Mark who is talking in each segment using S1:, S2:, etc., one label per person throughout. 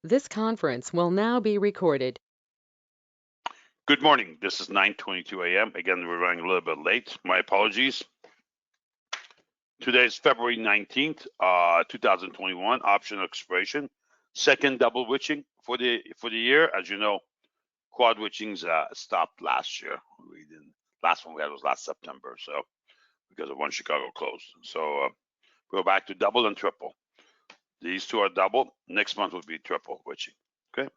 S1: This conference will now be recorded.
S2: Good morning. This is 9:22 a.m. Again, we're running a little bit late. My apologies. Today is February 19th, 2021. Option expiration. Second double witching for the year. As you know, quad witchings stopped last year. We didn't. Last one we had was last September, so because of one Chicago closed. So we're back to double and triple. These two are double. Next month will be triple witching. Okay.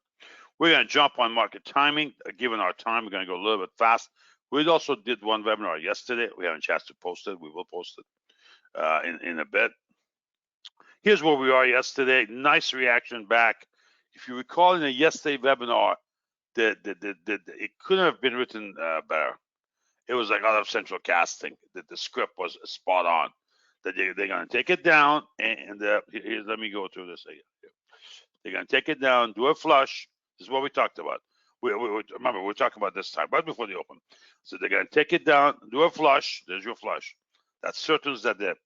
S2: We're going to jump on market timing. Given our time, we're going to go a little bit fast. We also did one webinar yesterday. We haven't a chance to post it. We will post it in a bit. Here's where we are yesterday. Nice reaction back. If you recall in the yesterday webinar, it couldn't have been written better. It was like out of central casting. The script was spot on. That they're going to take it down, and let me go through this again. They're going to take it down, do a flush. This is what we talked about. Remember, we're talking about this time, right before the open. So they're going to take it down, do a flush. There's your flush. That certain that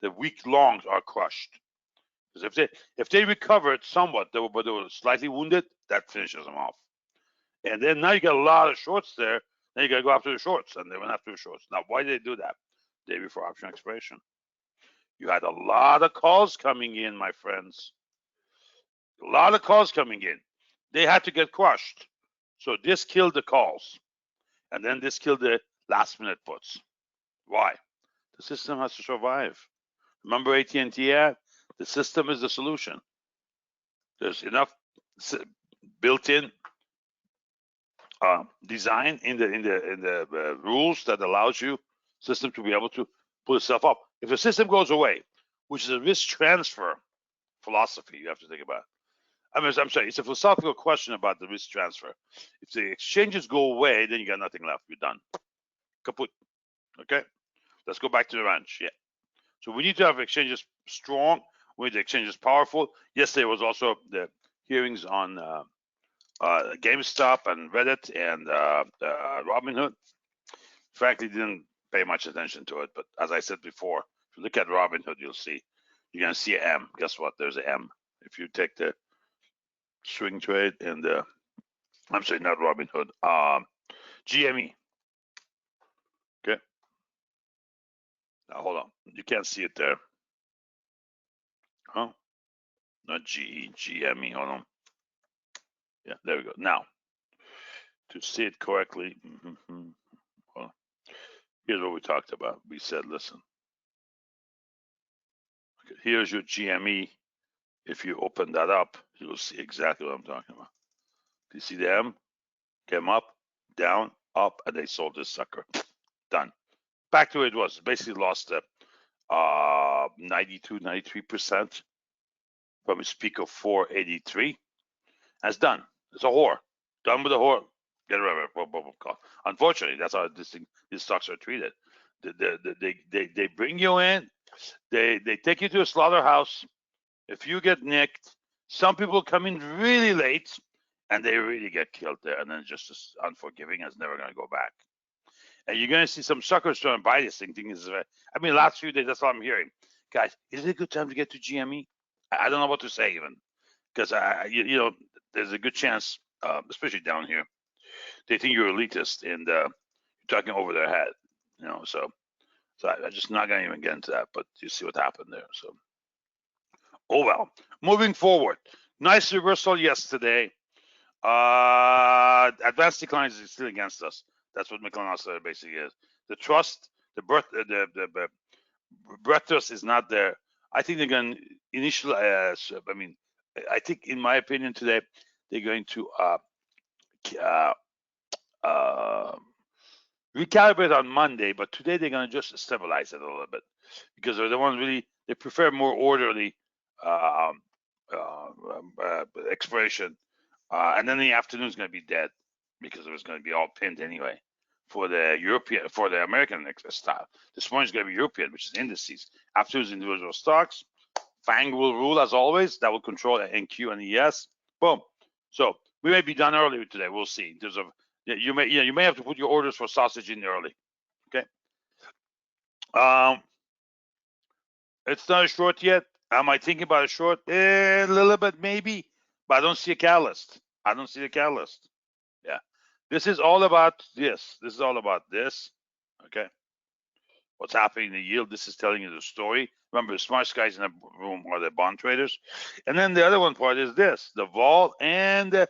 S2: the weak longs are crushed. Because if they recovered somewhat, but they were slightly wounded, that finishes them off. And then now you got a lot of shorts there. Then you got to go after the shorts, and they went after the shorts. Now, why did they do that? Day before option expiration. You had a lot of calls coming in, my friends. A lot of calls coming in. They had to get crushed. So this killed the calls. And then this killed the last minute puts. Why? The system has to survive. Remember AT&T ad? The system is the solution. There's enough built-in design in the rules that allows you system to be able to pull itself up. If the system goes away, which is a risk transfer philosophy you have to think about. I'm sorry, it's a philosophical question about the risk transfer. If the exchanges go away, then you got nothing left. You're done. Kaput. Okay? Let's go back to the ranch. Yeah. So we need to have exchanges strong. We need the exchanges powerful. Yesterday was also the hearings on GameStop and Reddit and Robinhood. Frankly, didn't pay much attention to it. But as I said before, if you look at Robinhood, you'll see you're going to see an M. Guess what? There's an M. If you take the swing trade and I'm sorry, not Robinhood, GME. Okay. Now hold on. You can't see it there. Huh? Not GE, GME. Hold on. Yeah, there we go. Now, to see it correctly, hold on. Here's what we talked about. We said, listen. Okay, here's your GME. If you open that up, you'll see exactly what I'm talking about. Do you see the M? Came up, down, up, and they sold this sucker. Done. Back to where it was. Basically lost 92, 93% from its peak of 483. That's done. It's a whore. Done with the whore. Get rid of it. Unfortunately, that's how these stocks are treated. They bring you in. They take you to a slaughterhouse. If you get nicked, some people come in really late and they really get killed there, and then it's just unforgiving and it's never going to go back. And you're going to see some suckers trying to buy this thing. I mean, last few days, that's all I'm hearing. Guys, is it a good time to get to GME? I don't know what to say even, because you know, there's a good chance, especially down here, they think you're elitist and you're talking over their head. You know, so I'm just not going to even get into that. But you see what happened there. So, oh well. Moving forward, nice reversal yesterday. Advanced declines is still against us. That's what McClellan said basically is. The trust, the breadth trust is not there. I think they're going to initially. I think in my opinion today, they're going to recalibrate on Monday, but today they're going to just stabilize it a little bit because they're the ones really they prefer more orderly expiration. And then the afternoon is going to be dead because it was going to be all pinned anyway for the European, for the American style. This morning is going to be European, which is indices. Afternoon is individual stocks. FANG will rule as always. That will control NQ and ES. Boom. So we may be done early today. We'll see. In terms of you may have to put your orders for sausage in early. Okay. It's not a short yet. Am I thinking about a short? A little bit maybe. but I don't see a catalyst. I don't see the catalyst. Yeah. This is all about this. This is all about this. Okay. What's happening in the yield. This is telling you the story. Remember, the smartest guys in the room are the bond traders. And then the other one part is this, the vol and this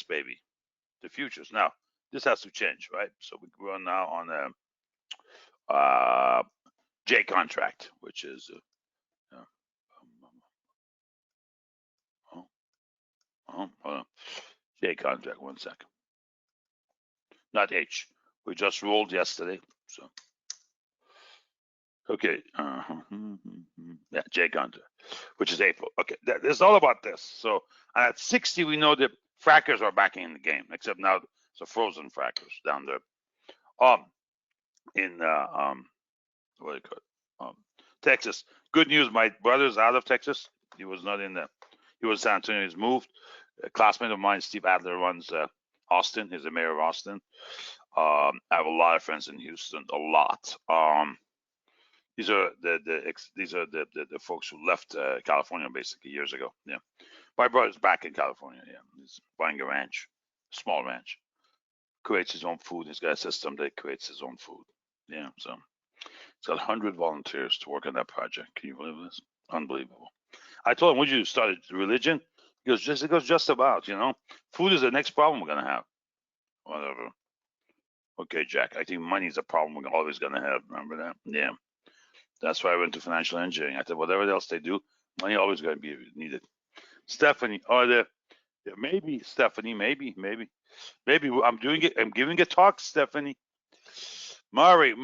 S2: baby, the futures. Now, this has to change, right? So we're now on a J contract, which is hold on. J contract, 1 second. Not H. We just rolled yesterday, so okay. Yeah, J contract, which is April. Okay, it's all about this. So at 60, we know that frackers are back in the game, except now it's a frozen frackers down there. In what do you call it? Texas. Good news. My brother's out of Texas. He was not in the. He was San Antonio. He's moved. A classmate of mine, Steve Adler, runs Austin. He's the mayor of Austin. I have a lot of friends in Houston. A lot. These are the folks who left California basically years ago. Yeah, my brother's back in California. Yeah, he's buying a ranch, small ranch. Creates his own food. He's got a system that creates his own food. Yeah, so it's got 100 volunteers to work on that project. Can you believe this? Unbelievable. I told him, would you start a religion? He goes, just about, Food is the next problem we're going to have. Whatever. Okay, Jack, I think money is a problem we're always going to have. Remember that? Yeah. That's why I went to financial engineering. I said, whatever else they do, money always going to be needed. Stephanie, maybe, Stephanie, maybe. I'm doing it. I'm giving a talk, Stephanie. Murray.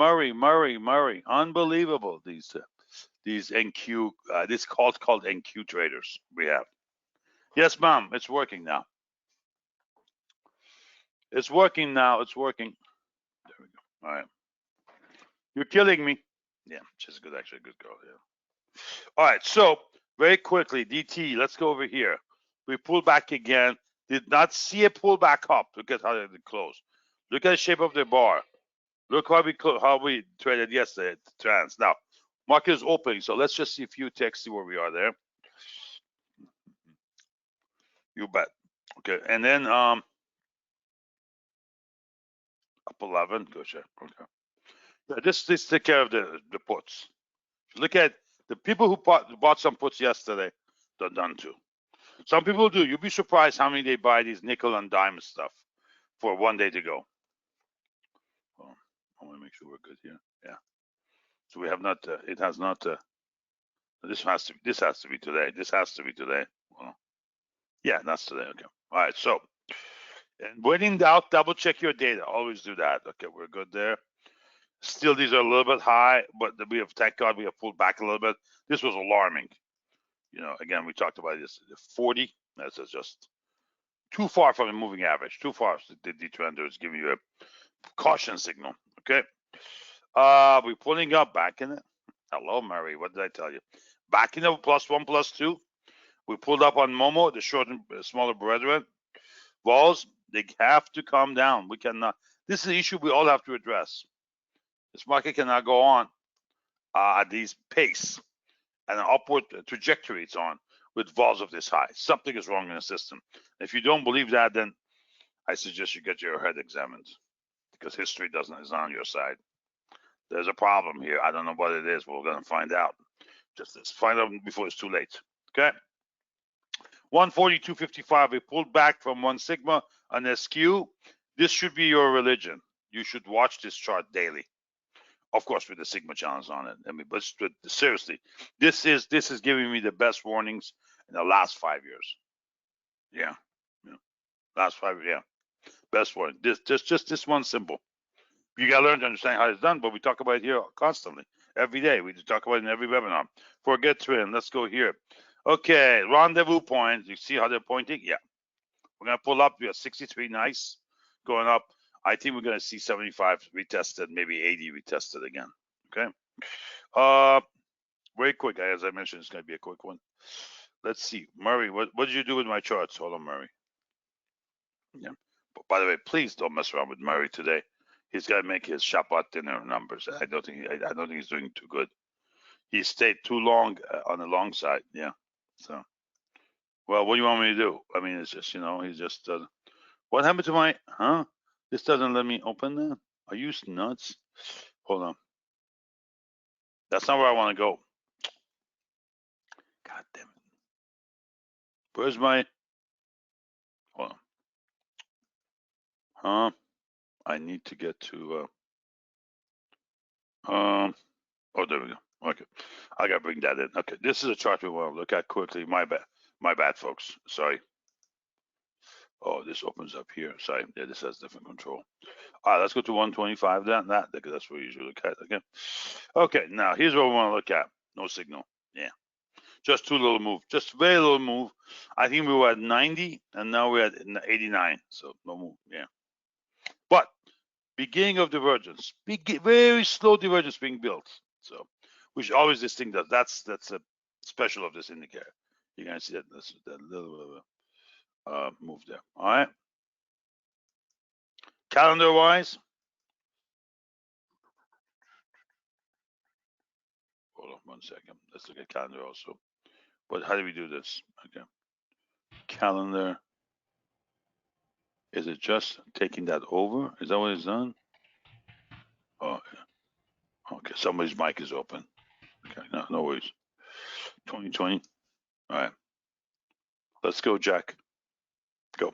S2: Unbelievable. These NQ, this called NQ traders we have. Yes, ma'am. It's working now. It's working now. It's working. There we go. All right. You're killing me. Yeah, she's good, actually, a good girl. Yeah. All right. So very quickly, DT. Let's go over here. We pull back again. Did not see a pull back up. Look at how they close. Look at the shape of the bar. Look how we traded yesterday at trans. Now, market is opening, so let's just see a few ticks, see where we are there. You bet. Okay, and then up 11. Go check. Okay. Yeah, this take care of the puts. Look at the people who bought some puts yesterday. They're done too. Some people do. You'd be surprised how many they buy these nickel and dime stuff for 1 day to go. Oh, I want to make sure we're good here. Yeah. So we have not. It has not. This has to be today. This has to be today. Well, yeah, that's today. Okay. All right. So, and when in doubt, double check your data. Always do that. Okay, we're good there. Still, these are a little bit high, but we have, thank God, we have pulled back a little bit. This was alarming. Again, we talked about this. The 40. That's just too far from the moving average. Too far. The trender is giving you a caution signal. Okay. We're pulling up back in it. Hello, Mary. What did I tell you? Back in the +1, +2. We pulled up on Momo, the short and smaller brethren. Vols, they have to calm down. We cannot. This is the issue we all have to address. This market cannot go on at this pace and an upward trajectory it's on with vols of this high. Something is wrong in the system. If you don't believe that, then I suggest you get your head examined because history is not on your side. There's a problem here. I don't know what it is. We're going to find out. Just let's find out before it's too late. Okay. 142.55. We pulled back from 1 sigma on SQ. This should be your religion. You should watch this chart daily. Of course, with the sigma challenge on it. I mean, but seriously, this is giving me the best warnings in the last 5 years. Yeah. Last 5 years. Yeah. Best warning. Just this one simple. You got to learn to understand how it's done, but we talk about it here constantly, every day. We talk about it in every webinar. Forget trend. Let's go here. Okay, rendezvous point. You see how they're pointing? Yeah. We're going to pull up. We have 63. Nice. Going up. I think we're going to see 75 retested, maybe 80 retested again. Okay. Very quick. As I mentioned, it's going to be a quick one. Let's see. Murray, what did you do with my charts? Hold on, Murray. Yeah. But by the way, please don't mess around with Murray today. He's got to make his Shabbat dinner numbers. I don't think he's doing too good. He stayed too long on the long side. Yeah. So Well, what do you want me to do? I mean, it's just, he's just, what happened to my, This doesn't let me open that? Are you nuts? Hold on. That's not where I want to go. God damn it. Where's my, hold on. I need to get to, oh, there we go. Okay. I got to bring that in. Okay. This is a chart we want to look at quickly. My bad, folks. Sorry. Oh, this opens up here. Sorry. Yeah, this has different control. All right, let's go to 125 then. Because that's what we usually look at. Okay. Okay. Now, here's what we want to look at. No signal. Yeah. Just too little move. Just very little move. I think we were at 90, and now we're at 89. So no move. Yeah. But beginning of divergence. Very slow divergence being built. So, which always this thing does. That's a special of this indicator. You're gonna see that little bit of a move there. All right. Calendar wise. Hold on 1 second. Let's look at calendar also. But how do we do this? Okay. Calendar. Is it just taking that over? Is that what it's done? Oh, yeah. Okay. Somebody's mic is open. Okay. No worries. 2020. All right. Let's go, Jack. Go.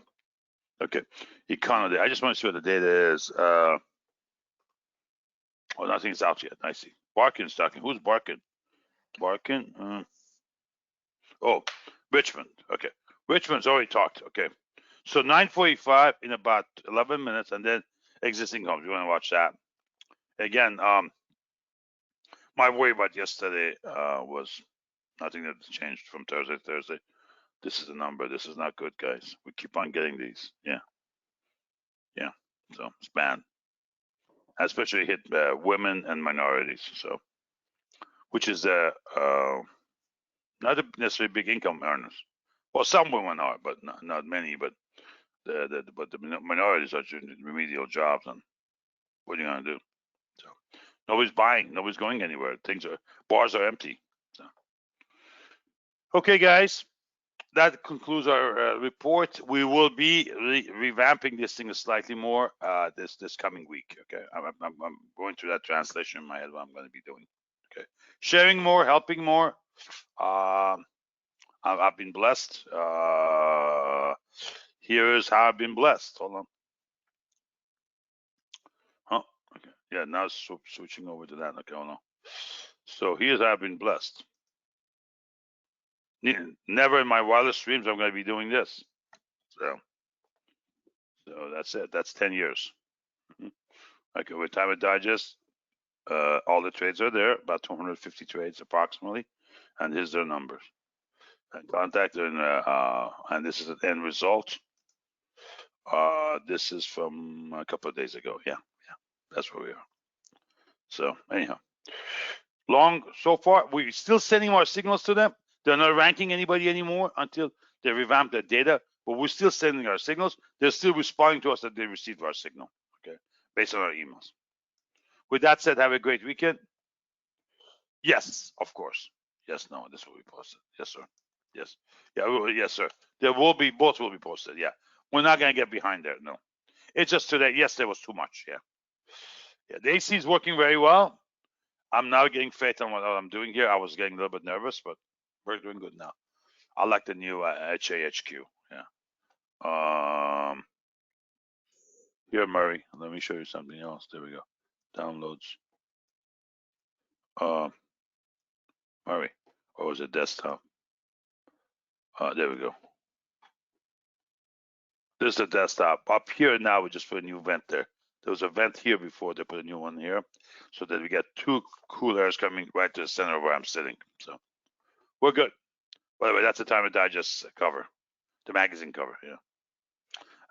S2: Okay. Economy. I just want to see what the data is. Oh, nothing's out yet. I see. Barkin's talking. Who's Barkin? Barkin. Oh, Richmond. Okay. Richmond's already talked. Okay. So 9:45 in about 11 minutes, and then existing homes. You want to watch that? Again, my worry about yesterday was nothing that changed from Thursday to Thursday. This is a number. This is not good, guys. We keep on getting these. Yeah. Yeah. So it's bad. Especially hit women and minorities. So, which is not necessarily big income earners. Well, some women are, but not many. But the minorities are doing remedial jobs, and what are you gonna do? So nobody's buying. Nobody's going anywhere. Bars are empty. So. Okay, guys. That concludes our report. We will be revamping this thing slightly more this coming week. Okay, I'm going through that translation in my head. What I'm going to be doing. Okay, sharing more, helping more. I've been blessed. Here is how I've been blessed. Hold on. Oh, okay. Yeah, now switching over to that. Okay, hold on. So here's how I've been blessed. Never in my wildest dreams I'm going to be doing this. So that's it. That's 10 years. Okay, with Time Digest, all the trades are there, about 250 trades approximately, and here's their numbers. And contact, and this is an end result. This is from a couple of days ago. Yeah, that's where we are. So anyhow, so far we're still sending our signals to them. They're not ranking anybody anymore until they revamp their data, but we're still sending our signals. They're still responding to us that they received our signal, okay, based on our emails. With that said, have a great weekend. Yes, of course. Yes, no, this will be posted. Yes, sir. Yes. Yeah, yes, sir. Both will be posted. Yeah. We're not going to get behind there. No. It's just today. Yesterday was too much. Yeah. Yeah. The AC is working very well. I'm now getting faith on what I'm doing here. I was getting a little bit nervous, but we're doing good now. I like the new HAHQ. Yeah. Here, Murray. Let me show you something else. There we go. Downloads. Murray. Or was it desktop? There we go. This is the desktop. Up here now, we just put a new vent there. There was a vent here before, they put a new one here, so that we get two cool airs coming right to the center of where I'm sitting. So we're good. By the way, that's the Time Digest cover, the magazine cover. Yeah,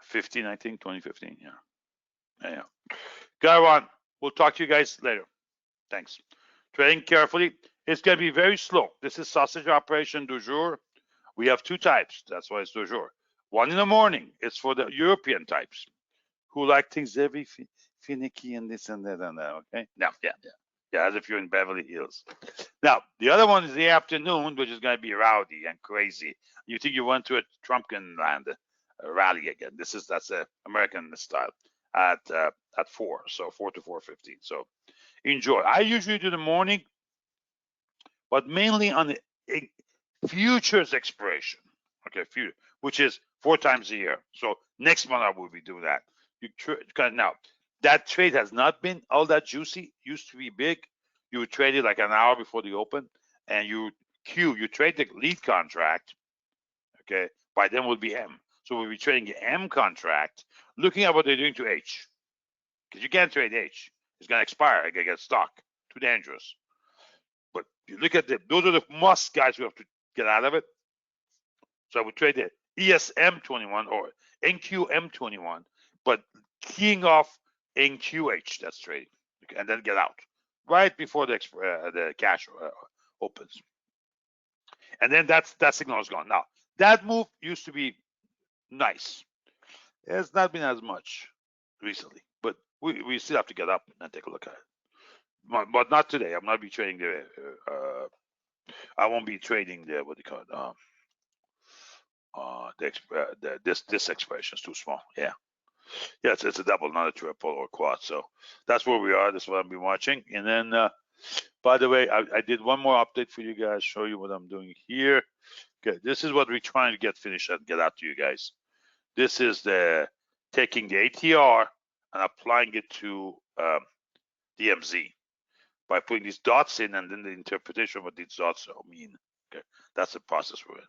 S2: 15, I think, 2015. Yeah. Anyhow, Gaiwan, we'll talk to you guys later. Thanks. Trading carefully. It's going to be very slow. This is sausage operation du jour. We have two types. That's why it's du jour. One in the morning. It's for the European types who like things very finicky and this and that and that. Okay. Now, yeah. Yeah, as if you're in Beverly Hills. Now, the other one is the afternoon, which is going to be rowdy and crazy. You think you went to a Trumpkin-land rally again. That's a American style at 4, so 4 to 4:15. So enjoy. I usually do the morning, but mainly on the futures expiration. Okay, future, which is 4 times a year. So next month I will be doing that. Now that trade has not been all that juicy. Used to be big. You would trade it like an hour before the open, and you trade the lead contract. Okay, by then will be M. So we'll be trading the M contract, looking at what they're doing to H, because you can't trade H. It's gonna expire. It's gonna get stuck. Too dangerous. But you look at those are the must guys who have to get out of it. So I would trade the ESM21 or NQM21, but keying off NQH, that's trading, okay, and then get out right before the cash opens. And then that signal is gone. Now, that move used to be nice. It's not been as much recently, but we still have to get up and take a look at it. But not today. I'm not be trading I won't be trading the what do you call it? This expression is too small. Yeah, it's a double, not a triple or quad. So that's where we are. That's what I've been watching. And then, by the way, I did one more update for you guys. Show you what I'm doing here. Okay, this is what we're trying to get finished and get out to you guys. This is the taking the ATR and applying it to DMZ by putting these dots in and then the interpretation of what these dots mean. Okay, that's the process we're in.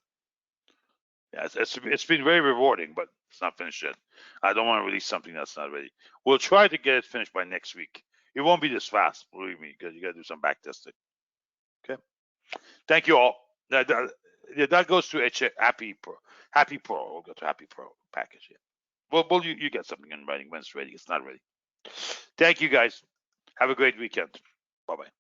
S2: Yeah, it's been very rewarding, but it's not finished yet. I don't want to release something that's not ready. We'll try to get it finished by next week. It won't be this fast, believe me, because you got to do some back testing. Okay. Thank you all. That goes to Happy Pro. Happy Pro. We'll go to Happy Pro package. Yeah. Well, you get something in writing when it's ready. It's not ready. Thank you guys. Have a great weekend. Bye bye.